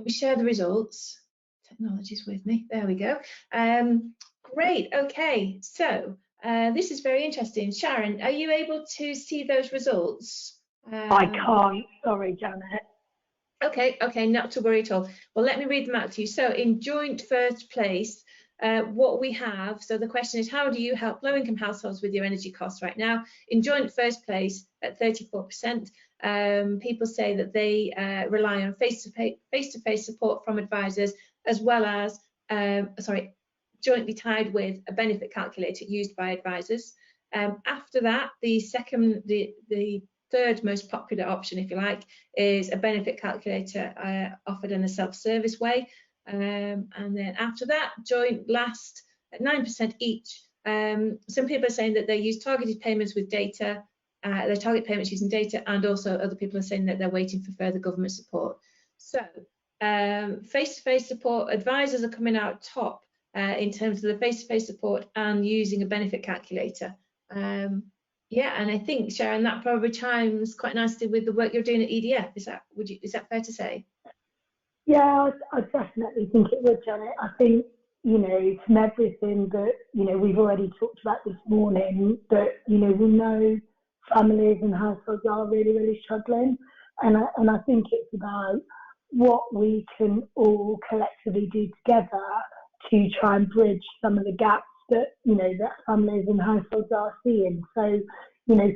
Let me share the results. Technology's with me. There we go. Great. Okay. So this is very interesting. Sharon, are you able to see those results? I can't. Sorry, Janet. Okay, not to worry at all. Well, let me read them out to you. So in joint first place, what we have, so the question is, how do you help low-income households with your energy costs right now? In joint first place at 34%, people say that they rely on face-to-face support from advisors, as well as, jointly tied with a benefit calculator used by advisors. After that, the third most popular option, if you like, is a benefit calculator offered in a self-service way. And then after that, joint last at 9% each. Some people are saying that they use targeted payments with data, they target payments using data, and also other people are saying that they're waiting for further government support. So face-to-face support, advisors are coming out top in terms of the face-to-face support and using a benefit calculator. Yeah, and I think, Sharon, that probably chimes quite nicely with the work you're doing at EDF. Is that fair to say? Yeah, I definitely think it would, Janet. I think, from everything that, we've already talked about this morning, that, we know families and households are really, really struggling. And I think it's about what we can all collectively do together to try and bridge some of the gaps that, that families and households are seeing. So,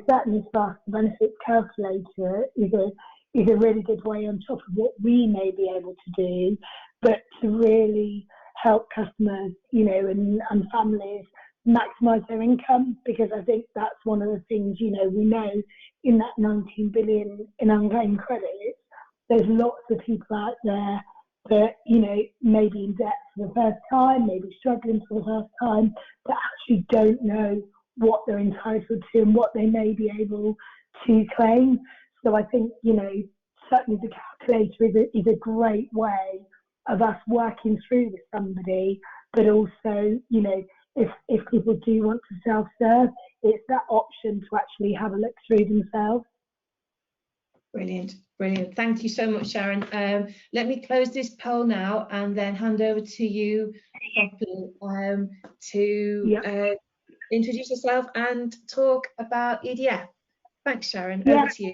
certainly for us, the benefits calculator is a really good way on top of what we may be able to do, but to really help customers, and families maximise their income, because I think that's one of the things, we know in that 19 billion in unclaimed credits, there's lots of people out there that, may be in debt for the first time, maybe struggling for the first time, that actually don't know what they're entitled to and what they may be able to claim. So I think, certainly the calculator is a great way of us working through with somebody, but also, if people do want to self-serve, it's that option to actually have a look through themselves. Brilliant. Thank you so much, Sharon. Let me close this poll now and then hand over to you to introduce yourself and talk about EDF. Thanks, Sharon. Over to you.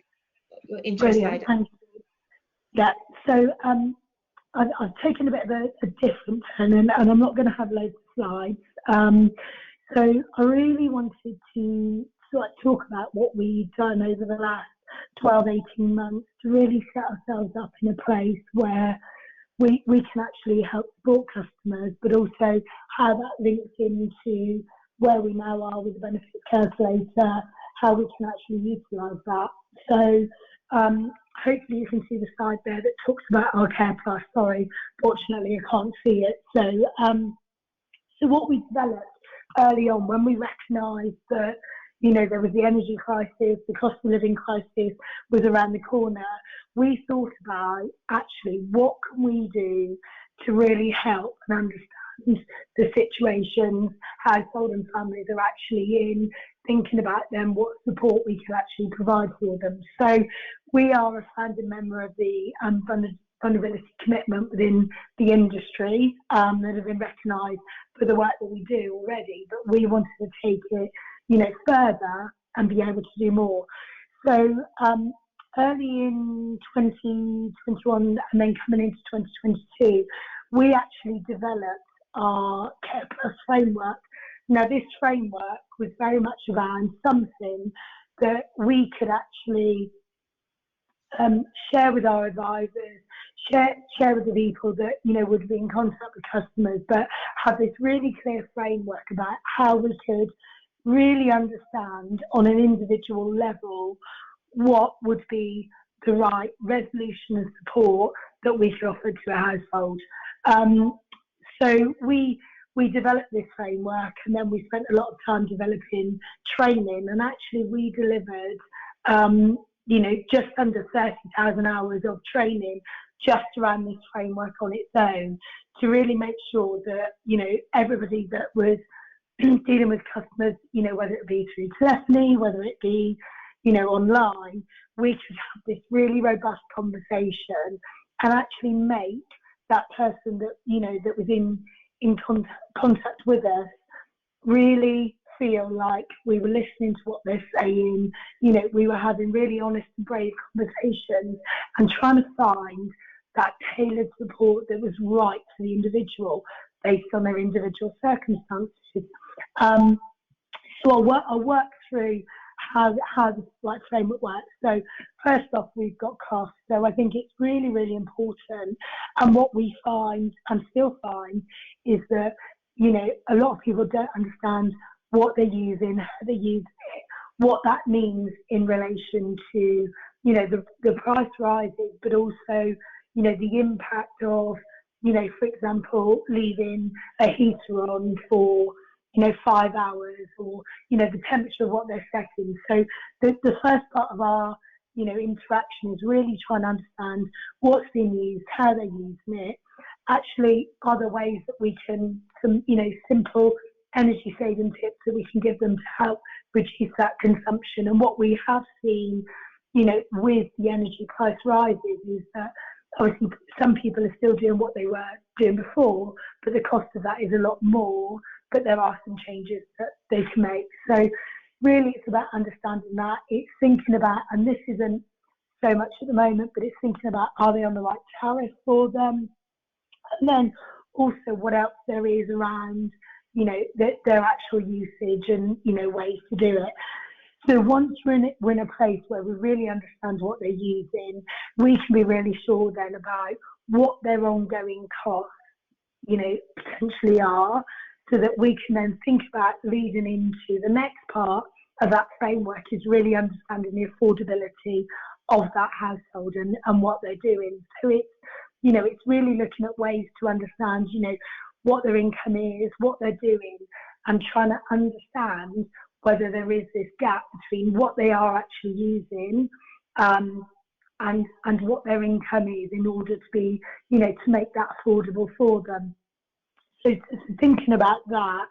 Your interest side. Thank you. Yeah, so I've taken a bit of a different turn, and I'm not going to have loads of slides. So I really wanted to talk about what we've done over the last 12, 18 months to really set ourselves up in a place where we can actually help support customers, but also how that links into where we now are with the benefits calculator, how we can actually utilise that. So hopefully you can see the slide there that talks about our Care Plus. Sorry, fortunately I can't see it. So what we developed early on, when we recognised that there was the energy crisis, the cost of living crisis was around the corner, we thought about actually what can we do to really help and understand the situations household and families are actually in, thinking about them, what support we can actually provide for them. So we are a founding member of the vulnerability commitment within the industry that have been recognised for the work that we do already, but we wanted to take it further and be able to do more. So early in 2021 and then coming into 2022, we actually developed our Care Plus framework. Now this framework was very much around something that we could actually share with our advisors, share with the people that would be in contact with customers, but have this really clear framework about how we could really understand on an individual level what would be the right resolution and support that we could offer to a household. So we developed this framework, and then we spent a lot of time developing training, and actually we delivered just under 30,000 hours of training just around this framework on its own, to really make sure that everybody that was dealing with customers, whether it be through telephony, whether it be online, we could have this really robust conversation and actually make that person that, that was in contact with us really feel like we were listening to what they're saying. We were having really honest and brave conversations and trying to find that tailored support that was right for the individual based on their individual circumstances. So I'll work through how this framework works. So first off, we've got costs. So I think it's really, really important. And what we find and still find is that, a lot of people don't understand what they're using, how they use it, what that means in relation to, the price rises, but also, the impact of, for example, leaving a heater on for, 5 hours, or, the temperature of what they're setting. So the first part of our, interaction is really trying to understand what's being used, how they're using it. Actually, other ways that we can, some, simple energy saving tips that we can give them to help reduce that consumption. And what we have seen, with the energy price rises is that obviously some people are still doing what they were doing before, but the cost of that is a lot more, but there are some changes that they can make. So really it's about understanding that. It's thinking about, and this isn't so much at the moment, but it's thinking about, are they on the right tariff for them? And then also what else there is around, their actual usage and, ways to do it. So once we're in a place where we really understand what they're using, we can be really sure then about what their ongoing costs, potentially are, so that we can then think about leading into the next part of that framework is really understanding the affordability of that household and what they're doing. So it's really looking at ways to understand, what their income is, what they're doing, and trying to understand whether there is this gap between what they are actually using and what their income is in order to be, to make that affordable for them. So thinking about that,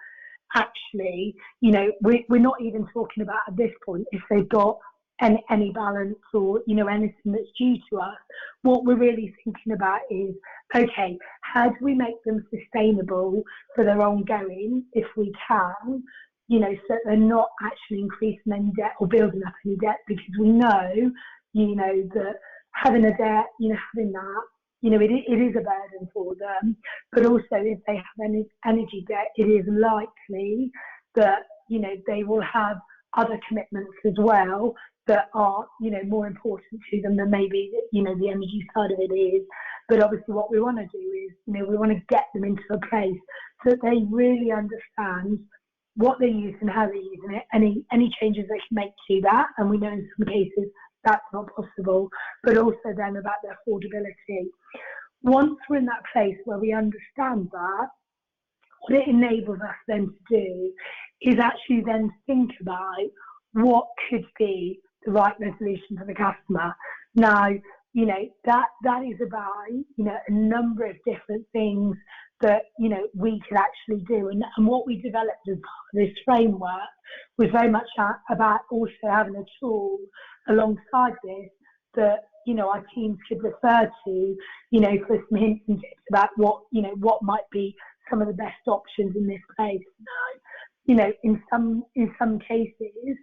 actually, we're not even talking about at this point if they've got any balance or, anything that's due to us. What we're really thinking about is, okay, how do we make them sustainable for their ongoing, if we can, so that they're not actually increasing any debt or building up any debt, because we know, that having a debt, having that, it is a burden for them. But also if they have any energy debt, it is likely that, they will have other commitments as well that are, more important to them than maybe, the energy side of it is. But obviously what we want to do is, we want to get them into a place so that they really understand what they're using, how they're using it, any changes they can make to that. And we know in some cases that's not possible, but also then about their affordability. Once we're in that place where we understand that, what it enables us then to do is actually then think about what could be the right resolution for the customer. Now, that is about, a number of different things that, we can actually do. And what we developed as part of this framework was very much about also having a tool alongside this that, our teams could refer to, for some hints and tips about what might be some of the best options in this place. In some cases,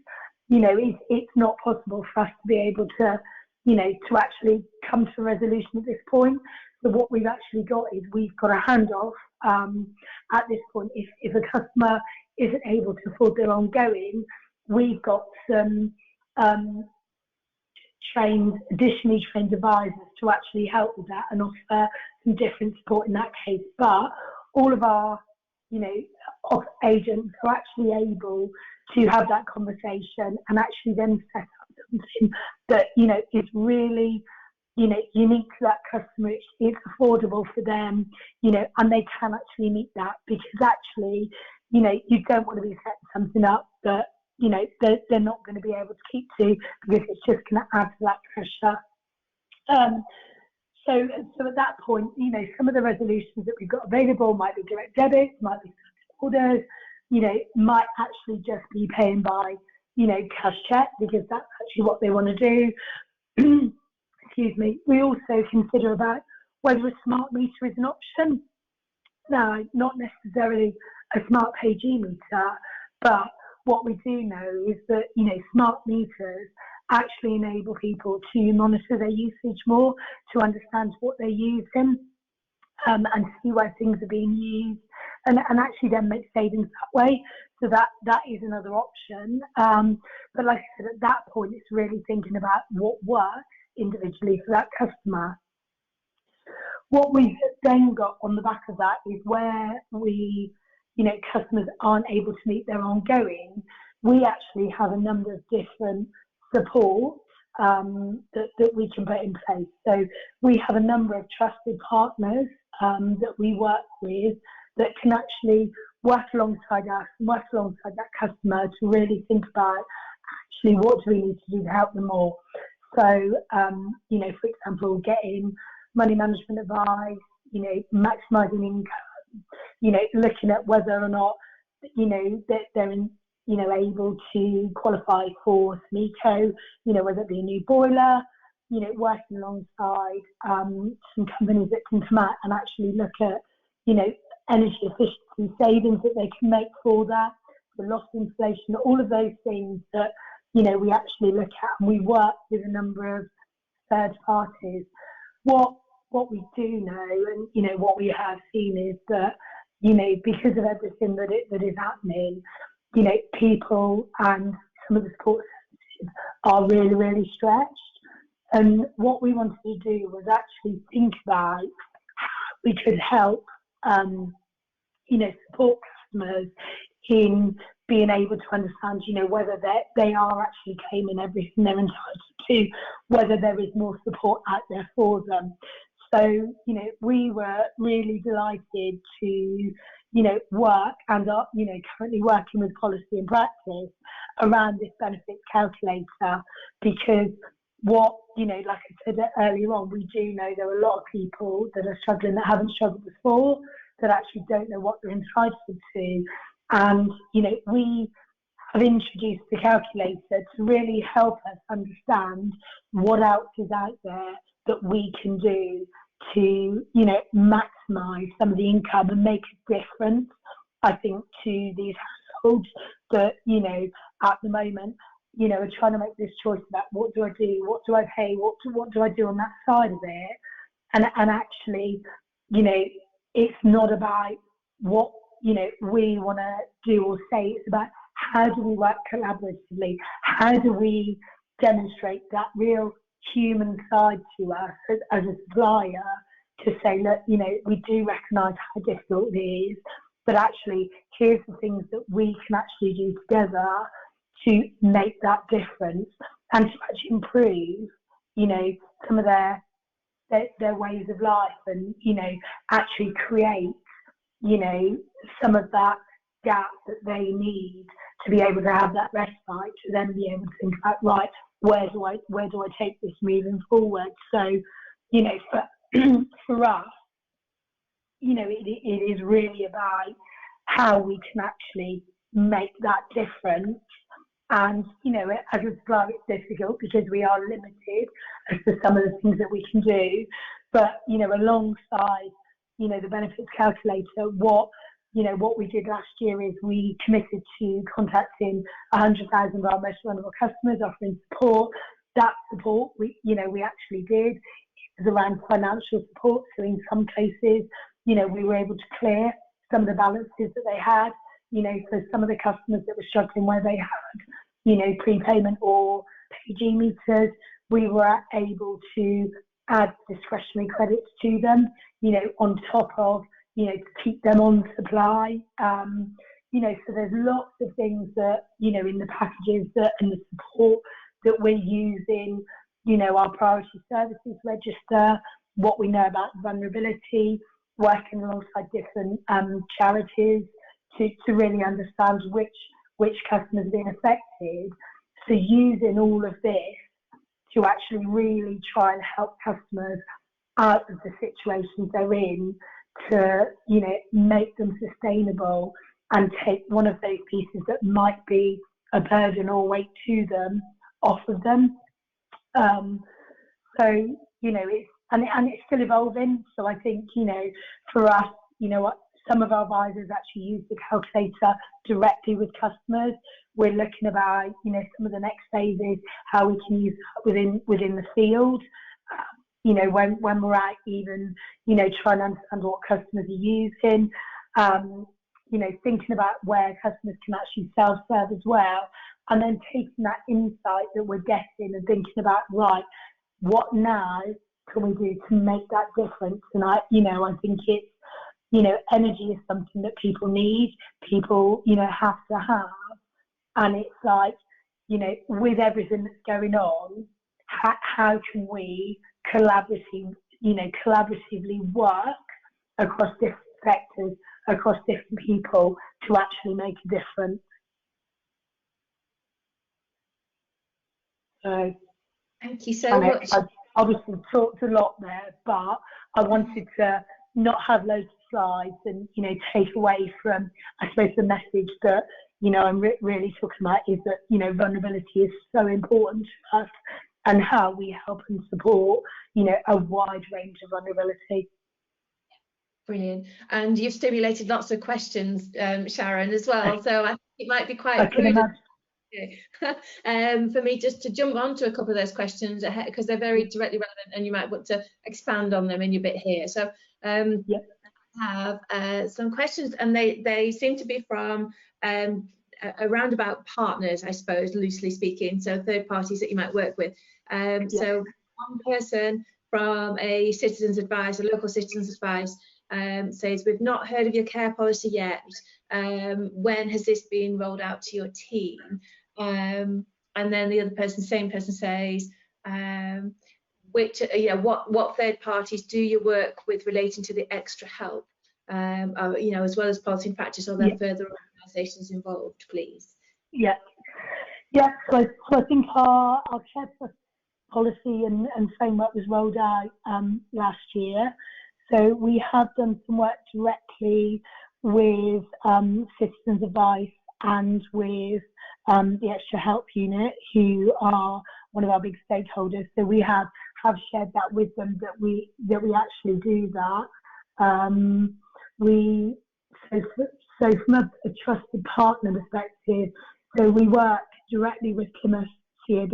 it's not possible for us to be able to, to actually come to a resolution at this point. So what we've actually got is we've got a handoff at this point. If a customer isn't able to afford their ongoing, we've got some additionally trained advisors to actually help with that and offer some different support in that case. But all of our, agents are actually able to have that conversation and actually then set up something that, is really, unique to that customer. It's affordable for them, and they can actually meet that, because actually, you don't want to be setting something up that, they're not going to be able to keep to, because it's just going to add to that pressure. So at that point, some of the resolutions that we've got available might be direct debits, might be orders, might actually just be paying by, cash check, because that's actually what they want to do. Excuse me. We also consider about whether a smart meter is an option. Now, not necessarily a smart PG meter, but what we do know is that, smart meters actually enable people to monitor their usage more, to understand what they're using, and see where things are being used, and actually then make savings that way. So that is another option. But like I said, at that point, it's really thinking about what works individually for that customer. What we've then got on the back of that is where customers aren't able to meet their ongoing, we actually have a number of different supports that we can put in place. So we have a number of trusted partners that we work with that can actually work alongside us and work alongside that customer to really think about actually what do we need to do to help them more. So, for example, getting money management advice, maximising income, looking at whether or not, that they're able to qualify for some eco, whether it be a new boiler, working alongside some companies that can come out and actually look at, energy efficiency savings that they can make for that, the loss inflation, all of those things that, we actually look at, and we work with a number of third parties. What we do know, and, what we have seen is that, because of everything that is happening, people and some of the support services are really, really stretched. And what we wanted to do was actually think about how we could help, support customers in being able to understand, whether they are actually claiming everything they're entitled to, whether there is more support out there for them. So, we were really delighted to, work and are, currently working with policy and practice around this benefits calculator, because like I said earlier on, we do know there are a lot of people that are struggling, that haven't struggled before, that actually don't know what they're entitled to. And, we have introduced the calculator to really help us understand what else is out there that we can do to, maximise some of the income and make a difference, I think, to these households that, at the moment, are trying to make this choice about what do I do, what do I pay, what do I do on that side of it. And actually, it's not about what, we want to do or say. It's about how do we work collaboratively? How do we demonstrate that real human side to us as a supplier, to say, look, we do recognise how difficult it is, but actually here's the things that we can actually do together to make that difference and to actually improve, some of their ways of life, and, actually create, some of that gap that they need to be able to have that respite, to then be able to think about, right, where do I take this moving forward? So, for us, it is really about how we can actually make that difference. And, as a supplier, it's difficult because we are limited as to some of the things that we can do. But, alongside, the benefits calculator, what we did last year is we committed to contacting 100,000 of our most vulnerable customers, offering support. That support, we actually did. It was around financial support. So in some cases, we were able to clear some of the balances that they had, for some of the customers that were struggling where they had, prepayment or PG meters, we were able to add discretionary credits to them, on top of, to keep them on supply. So there's lots of things that, in the packages and the support that we're using, our priority services register, what we know about vulnerability, working alongside different charities to really understand which customers are being affected. So using all of this to actually really try and help customers out of the situations they're in, to, make them sustainable and take one of those pieces that might be a burden or weight to them off of them. So, it's still evolving. So I think, for us, some of our advisors actually use the calculator directly with customers. We're looking about, some of the next phases, how we can use that within the field. When we're out even, trying to understand what customers are using, thinking about where customers can actually self-serve as well, and then taking that insight that we're getting and thinking about, right, what now can we do to make that difference? And I think it's, energy is something that people need, people, have to have. And it's like, with everything that's going on, how can we collaboratively work across different sectors, across different people to actually make a difference? So, thank you so much. I've obviously talked a lot there, but I wanted to not have loads of slides and, take away from, I suppose, the message that, I'm really talking about is that, vulnerability is so important to us and how we help and support, a wide range of vulnerability. Brilliant. And you've stimulated lots of questions, Sharon, as well. So I think it might be quite prudent for me just to jump onto a couple of those questions because they're very directly relevant and you might want to expand on them in your bit here. So I have some questions, and they seem to be from around about partners, I suppose, loosely speaking, so third parties that you might work with. So one person from a citizens advice, a local citizens advice, says, we've not heard of your care policy yet. When has this been rolled out to your team? And then the other person, same person, says, what third parties do you work with relating to the extra help, as well as policy and practice, or then further organisations involved, please? So I think our care policy and framework was rolled out last year. So we have done some work directly with Citizens Advice and with the Extra Help Unit, who are one of our big stakeholders. So we have shared that with them, that we actually do that. So from a trusted partner perspective, so we work directly with Plymouth CAB,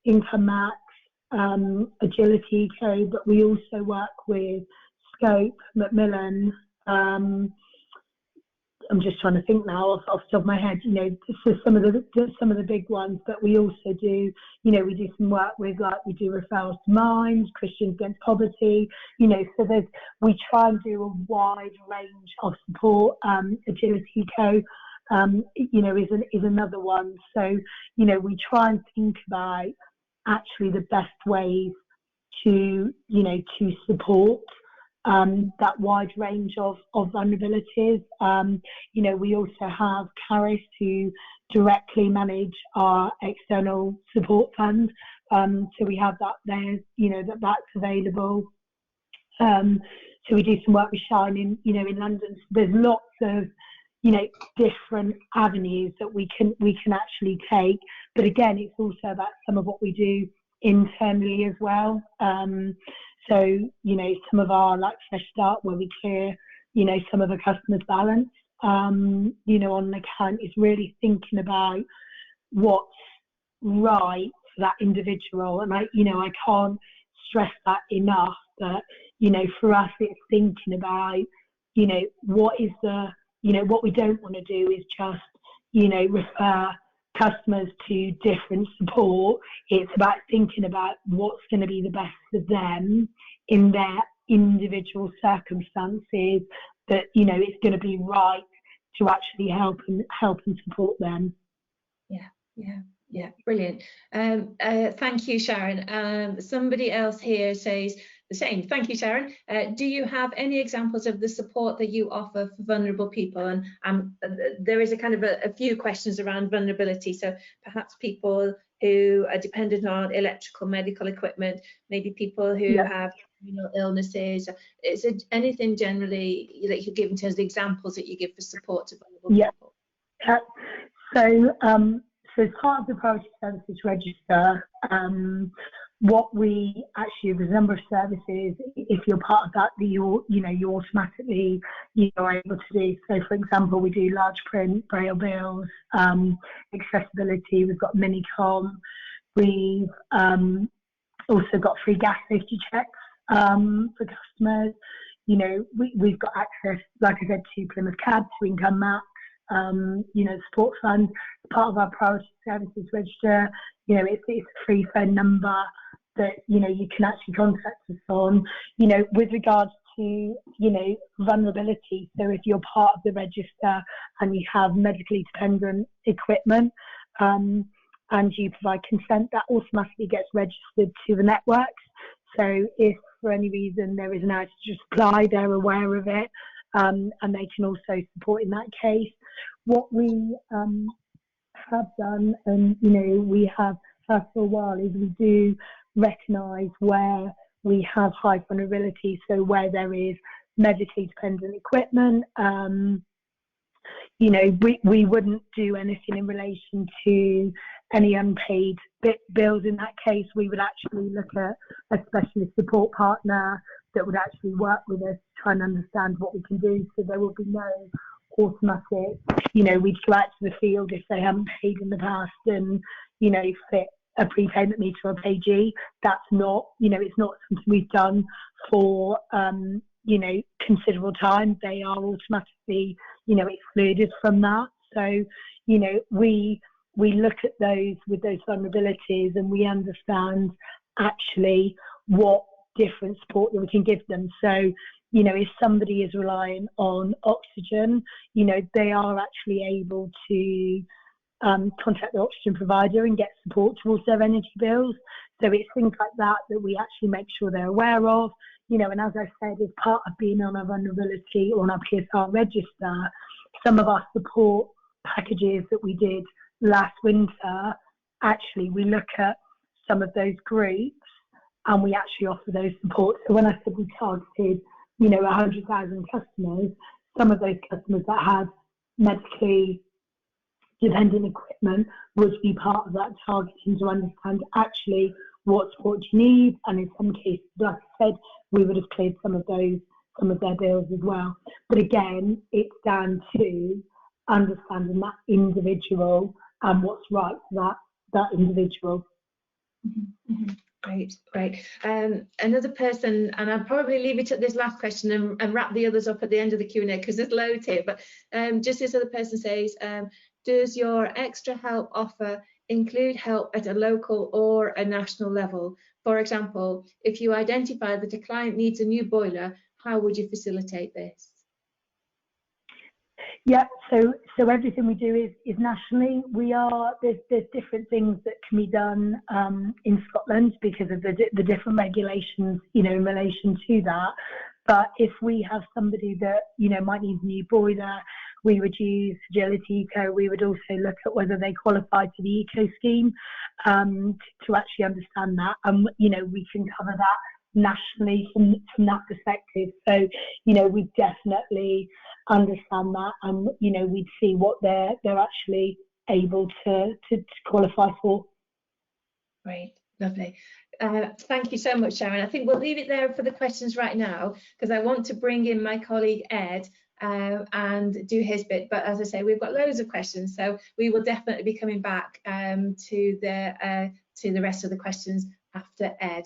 Income Max, Agility Code, but we also work with Scope, Macmillan. I'm just trying to think now off the top of my head, so some of the big ones, but we also do, we do some work with, like, we do referrals to Minds, Christians Against Poverty, so we try and do a wide range of support. Agility Co, is another one. So, we try and think about actually the best ways to support that wide range of vulnerabilities. We also have Caris, who directly manage our external support fund. So we have that there, that's available. So we do some work with Sharon in London. So there's lots of, different avenues that we can actually take. But again, it's also about some of what we do internally as well. So, some of our, like, Fresh Start, where we clear, some of the customers' balance, on an account, is really thinking about what's right for that individual. And I can't stress that enough, but, for us, it's thinking about, what is what we don't want to do is just, refer customers to different support. It's about thinking about what's going to be the best for them in their individual circumstances, that it's going to be right to actually help and support them. Brilliant. Thank you, Sharon. Somebody else here says the same. Thank you, Sharon. Do you have any examples of the support that you offer for vulnerable people? And there is a kind of a few questions around vulnerability. So perhaps people who are dependent on electrical medical equipment, maybe people who have terminal illnesses. Is it anything generally that you give in terms of the examples that you give for support to vulnerable people? So as part of the Priority Services Register, what we actually, there's a number of services, if you're part of that, that you automatically, you're able to do. So for example, we do large print, braille bills, accessibility, we've got Minicom, we've also got free gas safety checks for customers. We've got access, like I said, to Plymouth Cab, to Income Max, support fund, part of our priority services register. It's a free phone number that, you can actually contact us on, with regards to, vulnerability. So if you're part of the register and you have medically dependent equipment, and you provide consent, that automatically gets registered to the networks. So if for any reason there is an outage of supply, they're aware of it, and they can also support in that case. What we have done, and we have for a while, is we do recognise where we have high vulnerability. So where there is medically dependent equipment, we wouldn't do anything in relation to any unpaid bills. In that case, we would actually look at a specialist support partner that would actually work with us to try and understand what we can do. So there will be no automatic, we'd go out to the field if they haven't paid in the past and, fit a prepayment meter or payee. That's not, it's not something we've done for, considerable time. They are automatically, excluded from that. So, we look at those with those vulnerabilities, and we understand actually what different support that we can give them. So, if somebody is relying on oxygen, they are actually able to contact the oxygen provider and get support towards their energy bills. So it's things like that that we actually make sure they're aware of. And as I said, as part of being on our vulnerability or on our PSR register, some of our support packages that we did last winter, actually we look at some of those groups and we actually offer those support. So when I said we targeted, 100,000 customers, some of those customers that had medically dependent equipment would be part of that targeting to understand actually what support you need, and in some cases, like I said, we would have cleared some of their bills as well. But again, it's down to understanding that individual and what's right for that individual. Mm-hmm. Great. Another person, and I'll probably leave it at this last question and wrap the others up at the end of the Q&A because there's loads here. But just this other person says, does your extra help offer include help at a local or a national level? For example, if you identify that a client needs a new boiler, how would you facilitate this? Yeah, so everything we do is nationally. There's different things that can be done in Scotland because of the different regulations, in relation to that. But if we have somebody that, might need a new boiler, we would use Gill Eco. We would also look at whether they qualify for the Eco scheme to actually understand that. We can cover that nationally from that perspective. So, we definitely understand that, and we'd see what they're actually able to qualify for. Great, lovely. Thank you so much, Sharon. I think we'll leave it there for the questions right now because I want to bring in my colleague Ed and do his bit. But as I say, we've got loads of questions, so we will definitely be coming back to the rest of the questions after Ed.